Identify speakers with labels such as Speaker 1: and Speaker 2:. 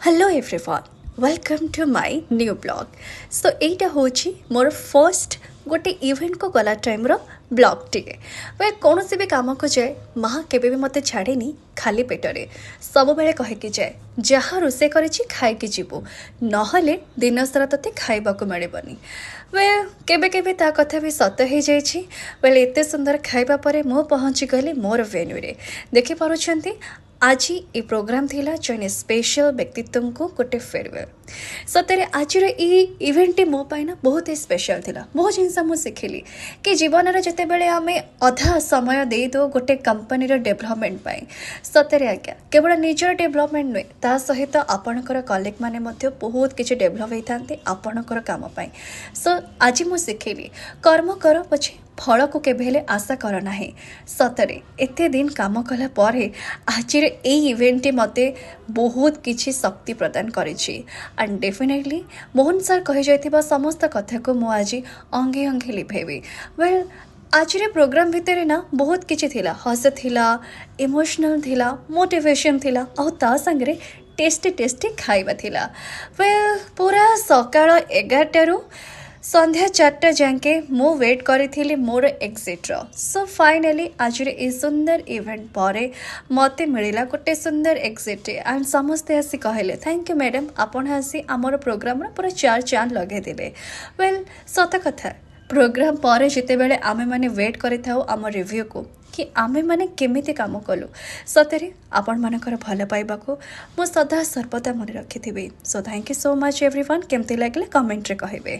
Speaker 1: Hello everyone welcome to my new blog so एटा होची more first गोटे event को गला टाइम रो ब्लॉग टे वे कौन भी काम को जाए माँ केबे भी मते छाड़ेनी खाली पेटरे सब बेले कहे कि जाए जहाँ रोसे करिछि खाइकी जीवु नहले दिन सारा तते खाइबाकू मिलबनी वे केबे केबे ता कथा भी सत हो जाइछि बेले एते सुंदर खाइबा परे मो पहुँची गली मोर वेन्यू रे देखि पारुछंती आज ये प्रोग्राम थिला जने स्पेशल व्यक्तित्व को गोटे फेयरवेल सतरे आज इवेंट मो पाइना बहुत ही स्पेशल थिला बहुत जिनस मुझे शिखिली कि जीवन में जिते बड़े आम अधा समय दे दो गोटे कंपनी डेभलपमेंट पाई सतरे आज्ञा केवल निजर डेभलपमेंट नुहे ता सहित आपणकर कलिग मैंने बहुत किसी डेभलप होता आपणकर काम पाई सो आज मुझे शिखिली कर्म कर पछे फल को केबेले आशा कर ना सतरे एते दिन काम कला परे आज इवेंट मते बहुत किछि शक्ति प्रदान करिछि एंड डेफिनेटली मोहन सर कहि जाइथिबा समस्त कथा को मु आज अंगे अंगे लिभेबी वेल आज प्रोग्राम भितर ना बहुत किछि थिला हस थिला इमोशनल थिला मोटिवेशन थिला और ता संगरे टेस्टी टेस्टी खाइबा थिला वेल पूरा सकाळ 11 संध्या 4टा जाके मु वेट करी मोर एग्जिट सो फाइनाली आज ये सुंदर इवेंट पर मते मिला गोटे सुंदर एग्जिट एंड समस्ते आसी कहले थैंक यू मैडम आपण आसी आमर प्रोग्राम पूरा 4 चांद लगे दिले वेल सत कथा प्रोग्राम पर जिते बेले आमे माने वेट करि थाउ आम रिव्यू को कि आमे माने केमिति काम कलु सतरे आपण मानकर भल पाइबा को मो सदा सर्वदा मन रखी so thank you so much everyone केमती लागले कमेंट रे कहिबे।